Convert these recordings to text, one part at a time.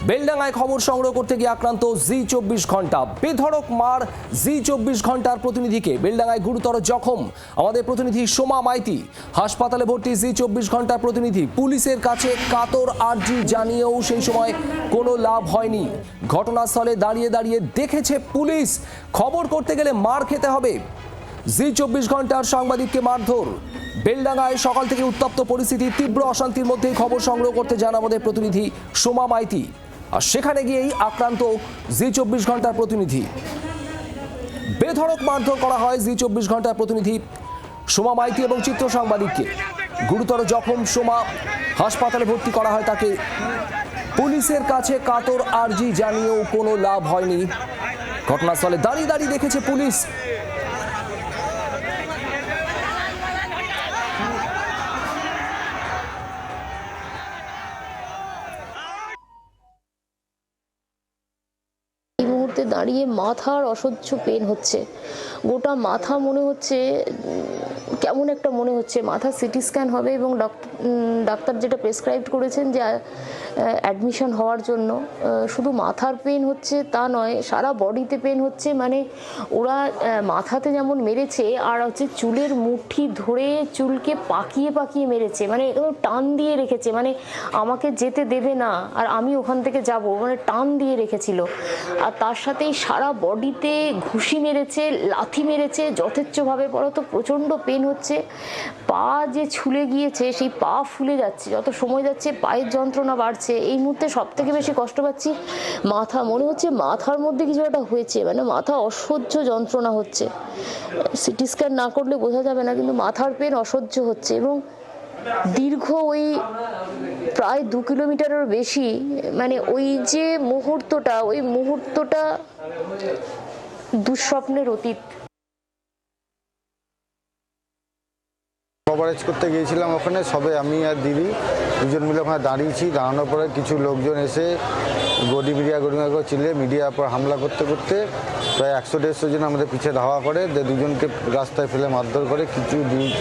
বেলডাঙ্গায় খবর সংগ্রহ করতে গিয়ে আক্রান্ত জি24 ঘন্টা। বেধড়ক মার জি24 ঘন্টার প্রতিনিধিকে। বেলডাঙ্গায় গুরুতর জখম আমাদের প্রতিনিধি সোমা মাইতি। হাসপাতালে ভর্তি জি24 ঘন্টার প্রতিনিধি। পুলিশের কাছে কাতর আর্জি জানিয়েও সেই সময় কোনো লাভ হয়নি। ঘটনাস্থলে দাঁড়িয়ে দাঁড়িয়ে দেখেছে পুলিশ। খবর করতে গেলে মার খেতে হবে। জি24 ঘন্টার সাংবাদিককে মারধর। বেলডাঙ্গায় সকাল থেকে উত্তপ্ত পরিস্থিতি। তীব্র অশান্তির মধ্যেই খবর সংগ্রহ করতে যান আমাদের প্রতিনিধি সোমা মাইতি। আর সেখানে গিয়েই আক্রান্ত জি24 ঘন্টার প্রতিনিধি। বেধড়ক মারধর করা হয় জি24 ঘন্টার প্রতিনিধি সোমা মাইতি এবং চিত্র সাংবাদিককে। গুরুতর জখম সোমা। হাসপাতালে ভর্তি করা হয় তাকে। পুলিশের কাছে কাতর আর্জি জানিয়েও কোনো লাভ হয়নি। ঘটনাস্থলে দাঁড়িয়ে দাঁড়িয়ে দেখেছে পুলিশ। এই মুহূর্তে দাঁড়িয়ে মাথার অসহ্য পেন হচ্ছে। গোটা মাথা মনে হচ্ছে কেমন একটা মনে হচ্ছে। মাথা সিটি স্ক্যান হবে এবং ডাক্তার যেটা প্রেসক্রাইব করেছেন যে অ্যাডমিশন হওয়ার জন্য। শুধু মাথার পেন হচ্ছে তা নয়, সারা বডিতে পেন হচ্ছে। মানে ওরা মাথাতে যেমন মেরেছে, আর হচ্ছে চুলের মুঠি ধরে চুলকে পাকিয়ে পাকিয়ে মেরেছে। মানে একদম টান দিয়ে রেখেছে, মানে আমাকে যেতে দেবে না আর আমি ওখান থেকে যাব, মানে টান দিয়ে রেখেছিল। আর তার সাথেই সারা বডিতে ঘুষি মেরেছে, লাথি মেরেছে যথেচ্ছভাবে। বলো তো প্রচণ্ড পেন হচ্ছে। পা যে ছুলে গিয়েছে, সেই পা ফুলে যাচ্ছে, যত সময় যাচ্ছে পায়ের যন্ত্রণা বাড়ছে। এই মুহূর্তে সব থেকে বেশি কষ্ট পাচ্ছি মাথা। মনে হচ্ছে মাথার মধ্যে কিছু একটা হয়েছে, মানে মাথা অসহ্য যন্ত্রণা হচ্ছে। সিটি স্ক্যান না করলে বোঝা যাবে না, কিন্তু মাথার পেন অসহ্য হচ্ছে। এবং দীর্ঘ ওই প্রায় 2 কিলোমিটারের বেশি, মানে ওই যে মুহূর্তটা, ওই মুহূর্তটা দুঃস্বপ্নের অতীত। কভারেজ করতে গিয়েছিলাম ওখানে, সবে আমি আর দিদি দুজন মিলে ওখানে দাঁড়িয়েছি। দাঁড়ানোর পরে কিছু লোকজন এসে গদি মিডিয়া করে চিলে মিডিয়ার পর হামলা করতে করতে প্রায় 100-150 জন আমাদের পিছিয়ে ধাওয়া করে, দুজনকে রাস্তায় ফেলে মারধর করে।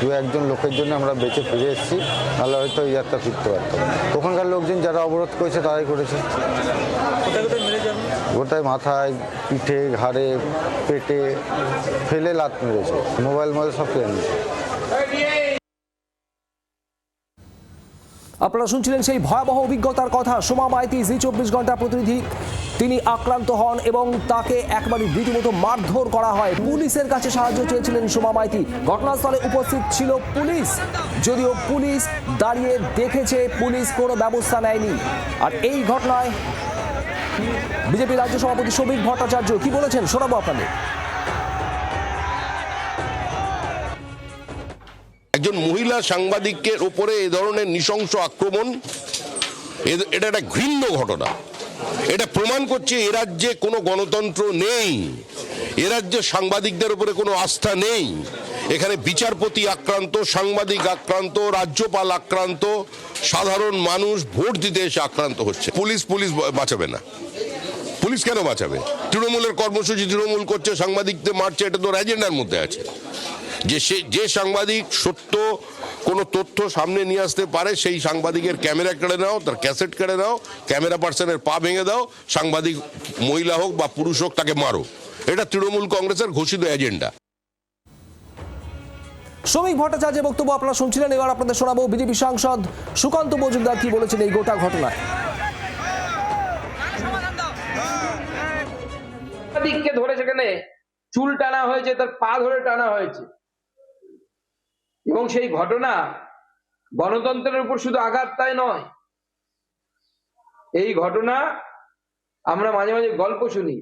দু একজন লোকের জন্য আমরা বেঁচে ফিরে এসেছি, নাহলে হয়তো এই যাত্রা ফিরতে পারতাম। ওখানকার লোকজন যারা অবরোধ করেছে তারাই করেছে। গোটায় মাথায়, পিঠে, ঘাড়ে, পেটে ফেলে লাত মেরেছে। মোবাইল সব ফেলে নিয়েছে। আপনারা শুনছিলেন সেই ভয়াবহ অভিজ্ঞতার কথা। সোমা মাইতি জি24 ঘন্টা প্রতিনিধি। তিনি আক্রান্ত হন এবং তাকে একবারে রীতিমতো মারধর করা হয়। পুলিশের কাছে সাহায্য চেয়েছিলেন সোমা মাইতি। ঘটনাস্থলে উপস্থিত ছিল পুলিশ, যদিও পুলিশ দাঁড়িয়ে দেখেছে, পুলিশ কোনো ব্যবস্থা নেয়নি। আর এই ঘটনায় বিজেপি রাজ্য সভাপতি শ্রমিক ভট্টাচার্য কি বলেছেন শোনাবো আপনাদের। একজন মহিলা সাংবাদিকের উপরে এই ধরনের নৃশংস আক্রমণ, এটা একটা ঘৃণ্য ঘটনা। এটা প্রমাণ করছে এ রাজ্যে কোনো গণতন্ত্র নেই, এ রাজ্যে সাংবাদিকদের উপরে কোনো আস্থা নেই। এখানে বিচারপতি আক্রান্ত, সাংবাদিক আক্রান্ত, রাজ্যপাল আক্রান্ত, সাধারণ মানুষ ভোট দিতে এসে আক্রান্ত হচ্ছে। পুলিশ বাঁচাবে না। পুলিশ কেন বাঁচাবে? তৃণমূলের কর্মসূচি তৃণমূল করছে, সাংবাদিকদের মারছে, এটা তো এজেন্ডার মধ্যে আছে। যে সাংবাদিক সত্য কোনো তথ্য সামনে নিয়ে আসতে পারে, সেই সাংবাদিকের ক্যামেরা কেড়ে নাও, তার ক্যাসেট কেড়ে নাও, ক্যামেরা পার্সনের পা ভেঙে দাও, সাংবাদিক মহিলা হোক বা পুরুষ হোক তাকে মারো। এটা তৃণমূল কংগ্রেসের ঘোষিত এজেন্ডা। শ্রমিক ভট্টাচার্যের বক্তব্য আপনারা শুনছিলেন। এবার আপনাদের শোনাবো বিজেপি সাংসদ সুকান্ত মজুমদার কি বলেছেন এই গোটা ঘটনায়। সাংবাদিককে ধরে সেখানে চুল টানা হয়েছে, তার পা ধরে টানা হয়েছে। এবং সেই ঘটনা গণতন্ত্রের উপর শুধু আঘাত তাই নয়, এই ঘটনা আমরা মাঝে মাঝে গল্প শুনি,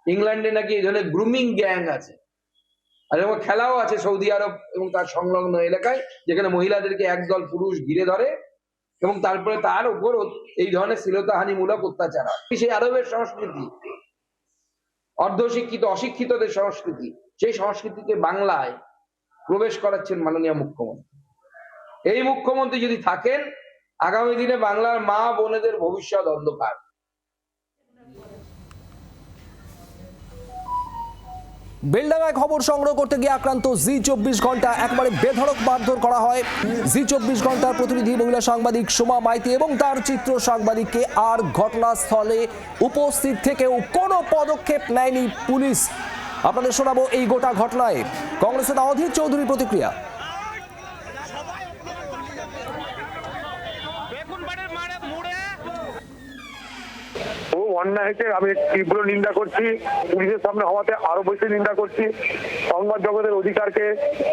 ইংল্যান্ডে নাকি এই ধরনের গ্রুমিং গ্যাং আছে, আর এবং খেলাও আছে সৌদি আরব এবং তার সংলগ্ন এলাকায়, যেখানে মহিলাদেরকে একদল পুরুষ ঘিরে ধরে এবং তারপরে তার উপর এই ধরনের শ্লীলতাহানিমূলক অত্যাচার হয়। সেই আরবের সংস্কৃতি, অর্ধশিক্ষিত অশিক্ষিতদের সংস্কৃতি, সেই সংস্কৃতিকে বাংলায় প্রবেশ করাচ্ছেন মাননীয় মুখ্যমন্ত্রী। এই মুখ্যমন্ত্রী যদি থাকেন, আগামী দিনে বাংলার মা বোনেদের ভবিষ্যৎ অন্ধকার। বেলডাঙ্গায় খবর সংগ্রহ করতে গিয়ে আক্রান্ত জি24 ঘন্টা, একবারে বেধড়ক মারধর করা হয়। জি24 ঘন্টার প্রতিনিধি মহিলা সাংবাদিক সোমা মাইতি এবং তার চিত্র সাংবাদিককে, আর ঘটনাস্থলে উপস্থিত থেকেও কোনো পদক্ষেপ নেয়নি পুলিশ। আপনাদের শোনাবো এই গোটা ঘটনায় কংগ্রেসের অধীর চৌধুরীর প্রতিক্রিয়া। খুব অন্যায় হয়েছে, আমি তীব্র নিন্দা করছি। পুলিশের সামনে হওয়াতে আরো বেশি নিন্দা করছি। সংবাদ জগতের অধিকারকে,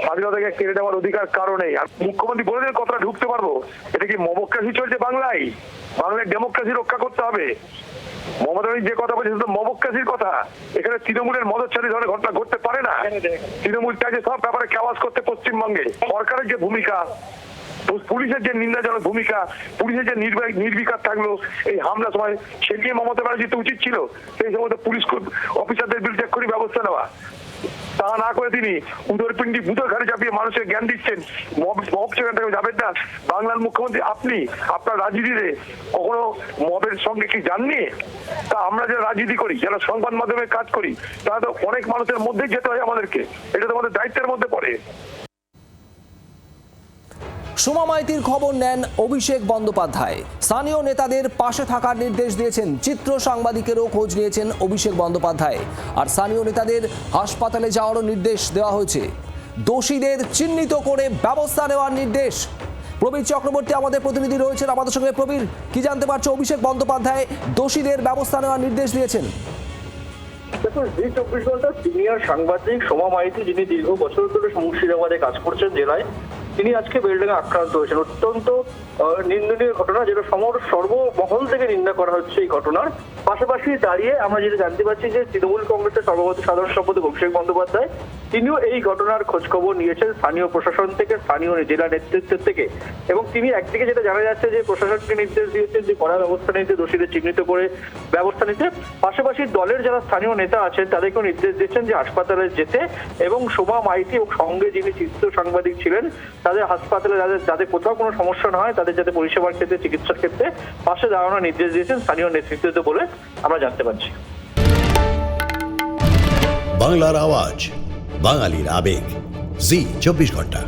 স্বাধীনতাকে কেড়ে নেওয়ার অধিকার কারণেই। আর মুখ্যমন্ত্রী বলেছেন কতটা ঢুকতে পারবো, এটা কি মমক্রেসি চলছে বাংলায়? বাংলায় ডেমোক্রেসি রক্ষা করতে হবে। মমতা যে কথা বলছে সেটা মমক্রেসির কথা। এখানে তৃণমূলের মদত ছাড়া ধরনের ঘটনা ঘটতে পারে না। তৃণমূল চাইছে সব ব্যাপারে ক্যাওয়াজ করতে পশ্চিমবঙ্গে। সরকারের যে ভূমিকা, পুলিশের যে নিন্দাজনক ভূমিকা, পুলিশের যে নির্বিকার থাকলো এই হামলা সময়, সেদিকে মমতা ব্যানার্জি তো উচিত ছিল সেই সময় পুলিশ অফিসারদের বিরুদ্ধে এক্ষুনি ব্যবস্থা নেওয়া। তা না করে তিনি উদরপিণ্ডি ভূতের ঘাড়ে চাপিয়ে মানুষের জ্ঞান দিচ্ছেন। মব সেখান থেকে যাবেন না। বাংলার মুখ্যমন্ত্রী আপনি, আপনার রাজনীতিতে কখনো মবের সঙ্গে কি যাননি? তা আমরা যারা রাজনীতি করি, যারা সংবাদ মাধ্যমে কাজ করি, তারা তো অনেক মানুষের মধ্যে যেতে হয় আমাদেরকে। এটা তো আমাদের দায়িত্বের মধ্যে পড়ে। সোমা মাইতির খবর নেন অভিষেক বন্দ্যোপাধ্যায়। স্থানীয় নেতাদের পাশে থাকার নির্দেশ দিয়েছেন। চিত্র সাংবাদিকেরও খোঁজ নিয়েছেন অভিষেক বন্দ্যোপাধ্যায়। আর স্থানীয় নেতাদের হাসপাতালে যাওয়ারও নির্দেশ দেওয়া হয়েছে। দোষীদের চিহ্নিত করে ব্যবস্থা নেওয়ার নির্দেশ। প্রবীর চক্রবর্তী আমাদের প্রতিনিধি রয়েছেন আমাদের সঙ্গে। প্রবীর, কি জানতে পারছো? অভিষেক বন্দ্যোপাধ্যায় দোষীদের ব্যবস্থা নেওয়ার নির্দেশ দিয়েছেন। দেখুন, জি24 সিনিয়র সাংবাদিক সোমা মাইতি, যিনি দীর্ঘ বছর ধরে মুর্শিদাবাদে কাজ করছেন জেলায়, তিনি আজকে বেলডাঙ্গা আক্রান্ত হয়েছেন। অত্যন্ত নিন্দনীয় ঘটনা, যেটা সর্বমহল থেকে নিন্দা করা হচ্ছে এই ঘটনার। পাশাপাশি দাঁড়িয়ে আমরা যেটা জানতে পারছি যে তৃণমূল কংগ্রেসের সর্বভারতীয় সাধারণ সম্পাদক অভিষেক বন্দ্যোপাধ্যায়, তিনিও এই ঘটনার খোঁজ খবর নিয়েছেন স্থানীয় প্রশাসন থেকে, স্থানীয় জেলা নেতৃত্বের থেকে। এবং তিনি একদিকে যেটা জানা যাচ্ছে যে প্রশাসনকে নির্দেশ দিয়েছেন যে কড়া ব্যবস্থা নিতে, দোষীদের চিহ্নিত করে ব্যবস্থা নিতে। পাশাপাশি দলের যারা স্থানীয় নেতা আছেন তাদেরকেও নির্দেশ দিচ্ছেন যে হাসপাতালে যেতে, এবং সোমা মাইতি এবং সঙ্গে যিনি চিত্র সাংবাদিক ছিলেন তাদের হাসপাতালে যাতে কোথাও কোনো সমস্যা না হয়, তাদের যাতে পরিষেবার ক্ষেত্রে, চিকিৎসার ক্ষেত্রে পাশে দাঁড়ানোর নির্দেশ দিয়েছেন স্থানীয় নেতৃত্ব বলে আমরা জানতে পারছি। বাংলার আওয়াজ, বাঙালির আবেগ, জি24 ঘন্টা।